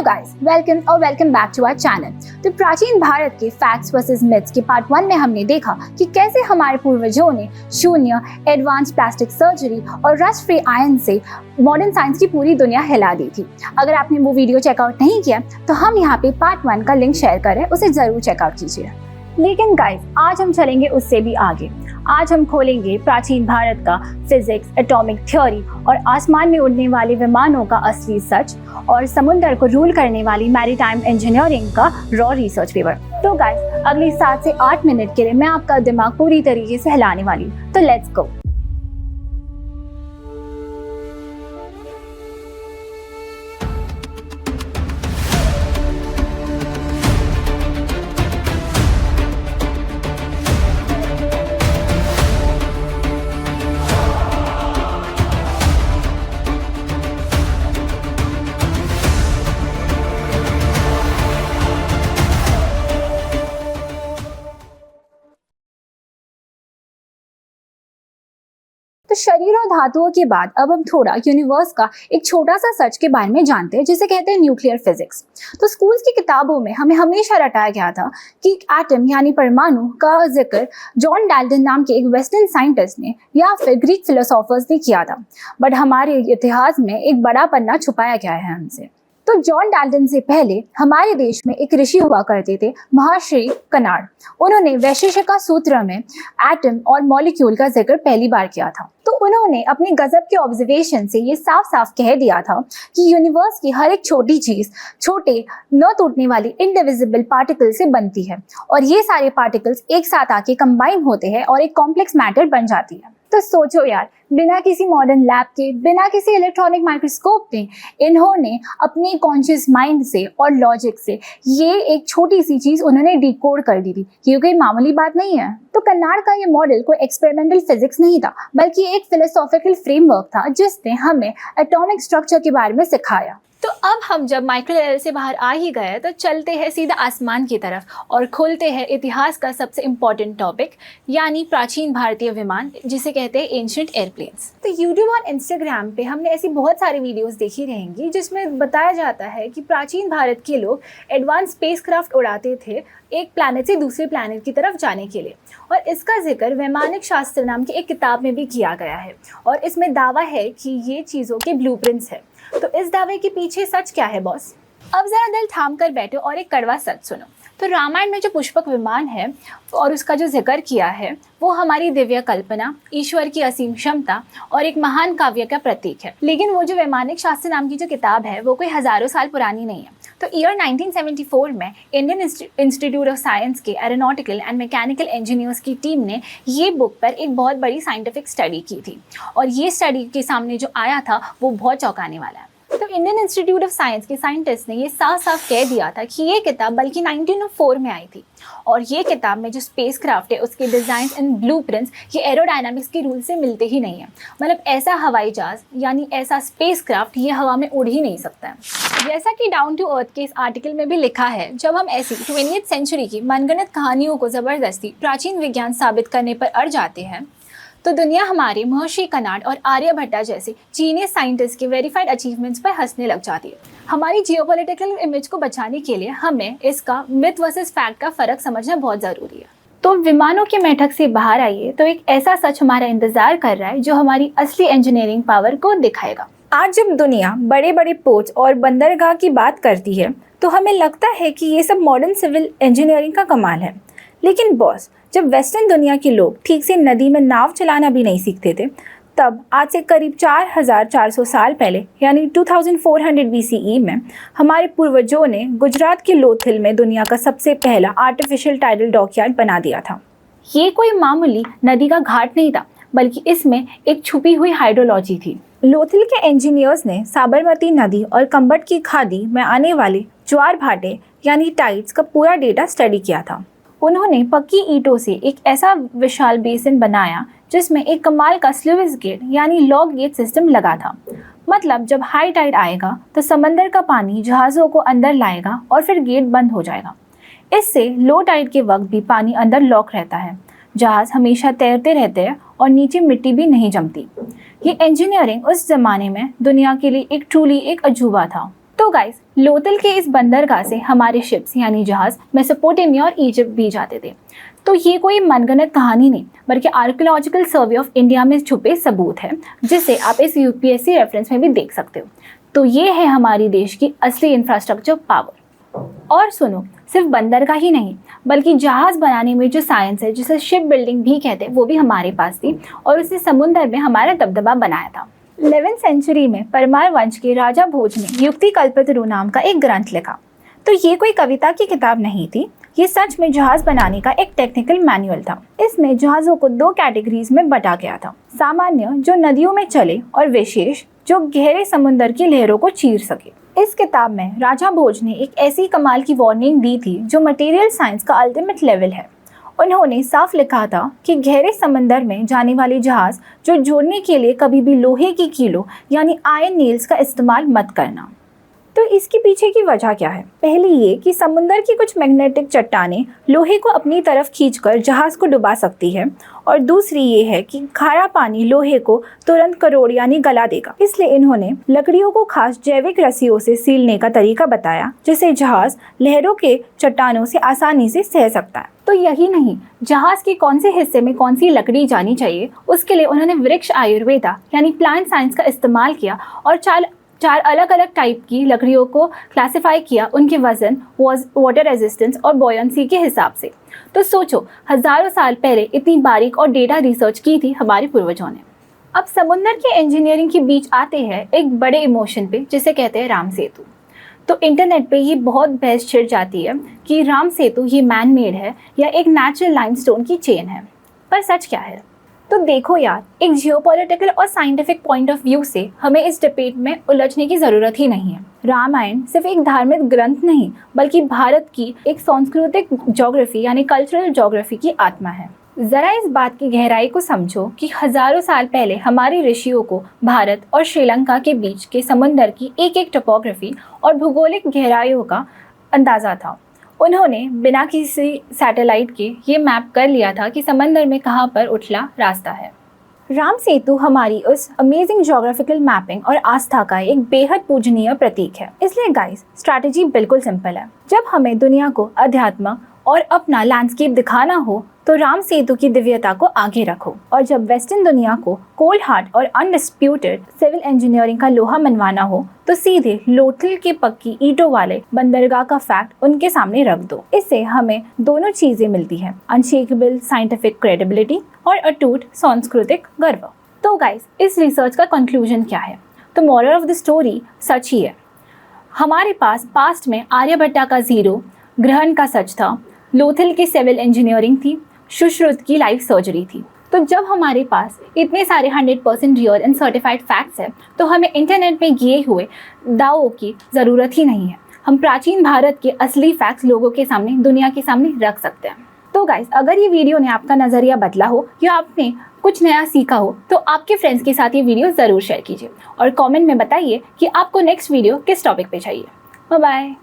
Guys, welcome back to our channel. तो प्राचीन भारत के फैक्ट्स वर्सेस मिथ्स के पार्ट 1 में हमने देखा कि कैसे हमारे पूर्वजों ने शून्य, एडवांस प्लास्टिक सर्जरी और रस्ट फ्री आयरन से मॉडर्न साइंस की पूरी दुनिया हिला दी थी। अगर आपने वो वीडियो चेकआउट नहीं किया तो हम यहाँ पे पार्ट 1 का लिंक शेयर करें, उसे जरूर चेकआउट कीजिए। लेकिन गाइस, आज हम चलेंगे उससे भी आगे। आज हम खोलेंगे प्राचीन भारत का फिजिक्स, एटॉमिक थ्योरी और आसमान में उड़ने वाले विमानों का असली सच और समुद्र को रूल करने वाली मैरीटाइम इंजीनियरिंग का रॉ रिसर्च पेपर। तो गाइस, अगले 7 से 8 मिनट के लिए मैं आपका दिमाग पूरी तरीके से हिलाने वाली हूँ। तो लेट्स गो। तो शरीर और धातुओं के बाद अब हम थोड़ा यूनिवर्स का एक छोटा सा सच के बारे में जानते हैं, जिसे कहते हैं न्यूक्लियर फिजिक्स। तो स्कूल्स की किताबों में हमें हमेशा रटाया गया था कि एटम यानी परमाणु का जिक्र जॉन डाल्टन नाम के एक वेस्टर्न साइंटिस्ट ने या फिर ग्रीक फिलोसोफर्स ने किया था। बट हमारे इतिहास में एक बड़ा पन्ना छुपाया गया है हमसे। तो जॉन डाल्टन से पहले हमारे देश में एक ऋषि हुआ करते थे, महर्षि कणाद। उन्होंने वैशेषिक सूत्र में एटम और मॉलिक्यूल का जिक्र पहली बार किया था। तो उन्होंने अपने गजब के ऑब्जर्वेशन से ये साफ साफ कह दिया था कि यूनिवर्स की हर एक छोटी चीज छोटे न टूटने वाली इनडिविजिबल पार्टिकल से बनती है और ये सारे पार्टिकल्स एक साथ आके कंबाइन होते हैं और एक कॉम्प्लेक्स मैटर बन जाती है। तो सोचो यार, बिना किसी मॉडर्न लैब के, बिना किसी इलेक्ट्रॉनिक माइक्रोस्कोप के इन्होंने अपने कॉन्शियस माइंड से और लॉजिक से ये एक छोटी सी चीज उन्होंने डिकोड कर दी थी। ये कोई मामूली बात नहीं है। तो कणाद का ये मॉडल कोई एक्सपेरिमेंटल फिजिक्स नहीं था, बल्कि एक फिलोसॉफिकल फ्रेमवर्क था जिसने हमें एटॉमिक स्ट्रक्चर के बारे में सिखाया। तो अब हम जब माइक्रो लेवल से बाहर आ ही गए तो चलते हैं सीधा आसमान की तरफ और खोलते हैं इतिहास का सबसे इम्पोर्टेंट टॉपिक, यानी प्राचीन भारतीय विमान, जिसे कहते हैं एंशिएंट एयरप्लेन्स। तो यूट्यूब और इंस्टाग्राम पे हमने ऐसी बहुत सारी वीडियोस देखी रहेंगी जिसमें बताया जाता है कि प्राचीन भारत के लोग एडवांस स्पेसक्राफ्ट उड़ाते थे एक प्लैनेट से दूसरे प्लैनेट की तरफ जाने के लिए। और इसका जिक्र वैमानिक शास्त्र नाम की एक किताब में भी किया गया है और इसमें दावा है कि ये चीज़ों के ब्लूप्रिंट्स है। तो इस दावे के पीछे सच क्या है बॉस? अब जरा दिल थाम कर बैठो और एक कड़वा सच सुनो। तो रामायण में जो पुष्पक विमान है और उसका जो जिक्र किया है वो हमारी दिव्य कल्पना, ईश्वर की असीम क्षमता और एक महान काव्य का प्रतीक है। लेकिन वो जो वैमानिक शास्त्र नाम की जो किताब है वो कोई हजारों साल पुरानी नहीं है। तो ईयर 1974 में इंडियन इंस्टीट्यूट ऑफ साइंस के एरोनॉटिकल एंड मैकेनिकल इंजीनियर्स की टीम ने ये बुक पर एक बहुत बड़ी साइंटिफिक स्टडी की थी और ये स्टडी के सामने जो आया था वो बहुत चौंकाने वाला है। तो इंडियन इंस्टीट्यूट ऑफ साइंस के साइंटिस्ट ने ये साफ साफ कह दिया था कि ये किताब बल्कि 1904 में आई थी और ये किताब में जो स्पेसक्राफ्ट है उसके डिज़ाइन एंड ब्लूप्रिंट्स ये एरोडायनामिक्स के रूल से मिलते ही नहीं है। मतलब ऐसा हवाई जहाज यानी ऐसा स्पेसक्राफ्ट ये हवा में उड़ ही नहीं सकता है। जैसा कि डाउन टू अर्थ के इस आर्टिकल में भी लिखा है, जब हम ऐसी 20th सेंचुरी की मनगढ़ंत कहानियों को ज़बरदस्ती प्राचीन विज्ञान साबित करने पर अड़ जाते हैं तो दुनिया हमारे महर्षि कणाद और आर्यभट्टा जैसे जीनियस साइंटिस्ट के वेरीफाइड अचीवमेंट्स पर हंसने लग जाती है। हमारी जियोपॉलिटिकल इमेज को बचाने के लिए हमें इसका मिथ वर्सेस फैक्ट का फर्क समझना बहुत ज़रूरी है। तो विमानों के बैठक से बाहर आइए, तो एक ऐसा सच हमारा इंतजार कर रहा है जो हमारी असली इंजीनियरिंग पावर को दिखाएगा। आज जब दुनिया बड़े बड़े पोर्ट्स और बंदरगाह की बात करती है तो हमें लगता है कि ये सब मॉडर्न सिविल इंजीनियरिंग का कमाल है। लेकिन बॉस, जब वेस्टर्न दुनिया के लोग ठीक से नदी में नाव चलाना भी नहीं सीखते थे, तब आज से करीब 4400 साल पहले यानी 2400 BCE में हमारे पूर्वजों ने गुजरात के लोथल में दुनिया का सबसे पहला आर्टिफिशियल टाइडल डॉकयार्ड बना दिया था। ये कोई मामूली नदी का घाट नहीं था, बल्कि इसमें एक छुपी हुई हाइड्रोलॉजी थी। लोथल के इंजीनियर्स ने साबरमती नदी और कंबट की खाड़ी में आने वाले ज्वार भाटे यानी टाइड्स का पूरा डेटा स्टडी किया था। उन्होंने पक्की ईंटों से एक ऐसा विशाल बेसिन बनाया जिसमें एक कमाल का स्लुइस गेट यानी लॉक गेट सिस्टम लगा था। मतलब जब हाई टाइड आएगा तो समंदर का पानी जहाज़ों को अंदर लाएगा और फिर गेट बंद हो जाएगा। इससे लो टाइड के वक्त भी पानी अंदर लॉक रहता है, जहाज़ हमेशा तैरते रहते हैं और नीचे मिट्टी भी नहीं जमती। ये इंजीनियरिंग उस ज़माने में दुनिया के लिए एक ट्रूली एक अजूबा था। तो तो गाइस, लोथल के इस बंदरगाह से हमारे शिप्स यानी जहाज मेसोपोटामिया और इजिप्ट भी जाते थे। तो ये कोई मनगढ़ंत कहानी नहीं, बल्कि आर्कियोलॉजिकल सर्वे ऑफ इंडिया में छुपे सबूत है, जिसे आप इस यूपीएससी रेफरेंस में भी देख सकते हो। तो ये है हमारी देश की असली इंफ्रास्ट्रक्चर पावर। और सुनो, सिर्फ बंदरगाह ही नहीं, बल्कि जहाज बनाने में जो साइंस है, जिसे शिप बिल्डिंग भी कहते हैं, वो भी हमारे पास थी और उसने समुद्र में हमारा दबदबा बनाया था। 11वीं सेंचुरी में परमार वंश के राजा भोज ने युक्ति कल्पतरु नाम का एक ग्रंथ लिखा। तो ये कोई कविता की किताब नहीं थी, ये सच में जहाज बनाने का एक टेक्निकल मैनुअल था। इसमें जहाज़ों को 2 कैटेगरीज में बांटा गया था, सामान्य जो नदियों में चले और विशेष जो गहरे समुद्र की लहरों को चीर सके। इस किताब में राजा भोज ने एक ऐसी कमाल की वार्निंग दी थी जो मटेरियल साइंस का अल्टीमेट लेवल है। उन्होंने साफ लिखा था कि गहरे समंदर में जाने वाले जहाज जो जोड़ने के लिए कभी भी लोहे की कीलों यानी आयरन नेल्स का इस्तेमाल मत करना। तो इसके पीछे की वजह क्या है? पहली ये कि समुद्र की कुछ मैग्नेटिक चट्टानें लोहे को अपनी तरफ खींचकर जहाज को डुबा सकती है, और दूसरी ये है कि खारा पानी लोहे को तुरंत करोड़ यानी गला देगा। इसलिए इन्होंने लकड़ियों को खास जैविक रस्सियों से सीलने का तरीका बताया, जिससे जहाज लहरों के चट्टानों से आसानी से सह सकता है। तो यही नहीं, जहाज के कौन से हिस्से में कौन सी लकड़ी जानी चाहिए, उसके लिए उन्होंने वृक्ष आयुर्वेदा यानी प्लांट साइंस का इस्तेमाल किया और चार अलग अलग टाइप की लकड़ियों को क्लासिफाई किया, उनके वजन, वाटर रेजिस्टेंस और बॉयंसी के हिसाब से। तो सोचो, हजारों साल पहले इतनी बारीक और डेटा रिसर्च की थी हमारे पूर्वजों ने। अब समुद्र की इंजीनियरिंग के बीच आते हैं एक बड़े इमोशन पे, जिसे कहते हैं राम सेतु। तो इंटरनेट पे ये बहुत बहस छिड़ जाती है कि राम सेतु ये मैन मेड है या एक नेचुरल लाइमस्टोन की चेन है, पर सच क्या है? तो देखो यार, एक जियोपॉलिटिकल और साइंटिफिक पॉइंट ऑफ व्यू से हमें इस डिबेट में उलझने की ज़रूरत ही नहीं है। रामायण सिर्फ एक धार्मिक ग्रंथ नहीं, बल्कि भारत की एक सांस्कृतिक ज्योग्राफी यानी कल्चरल ज्योग्राफी की आत्मा है। ज़रा इस बात की गहराई को समझो कि हज़ारों साल पहले हमारे ऋषियों को भारत और श्रीलंका के बीच के समुद्र की एक एक टोपोग्राफी और भूगोलिक गहराइयों का अंदाज़ा था। उन्होंने बिना किसी सैटेलाइट के ये मैप कर लिया था कि समंदर में कहाँ पर उठला रास्ता है। राम सेतु हमारी उस अमेजिंग ज्योग्राफिकल मैपिंग और आस्था का एक बेहद पूजनीय प्रतीक है। इसलिए गाइस, स्ट्रैटेजी बिल्कुल सिंपल है। जब हमें दुनिया को अध्यात्म और अपना लैंडस्केप दिखाना हो तो राम सेतु की दिव्यता को आगे रखो, और जब वेस्टर्न दुनिया को कोल्ड हार्ट और अनडिस्प्यूटेड सिविल इंजीनियरिंग का लोहा मनवाना हो तो सीधे लोथल के पक्की ईंटों वाले बंदरगाह का फैक्ट उनके सामने रख दो। इससे हमें दोनों चीजें मिलती हैं, अनशेकेबल साइंटिफिक क्रेडिबिलिटी और अटूट सांस्कृतिक गर्व। तो गाइस, इस रिसर्च का कंक्लूजन क्या है? तो मोरल ऑफ द स्टोरी सच ही है। हमारे पास पास्ट में आर्यभट्टा का जीरो ग्रहण का सच था, लोथल की सिविल इंजीनियरिंग थी, सुश्रुत की लाइफ सर्जरी थी। तो जब हमारे पास इतने सारे 100% रियल एंड सर्टिफाइड फैक्ट्स हैं, तो हमें इंटरनेट में किए हुए दावों की ज़रूरत ही नहीं है। हम प्राचीन भारत के असली फैक्ट्स लोगों के सामने, दुनिया के सामने रख सकते हैं। तो गाइस, अगर ये वीडियो ने आपका नज़रिया बदला हो या आपने कुछ नया सीखा हो, तो आपके फ्रेंड्स के साथ ये वीडियो ज़रूर शेयर कीजिए और कमेंट में बताइए कि आपको नेक्स्ट वीडियो किस टॉपिक पे चाहिए। Bye bye.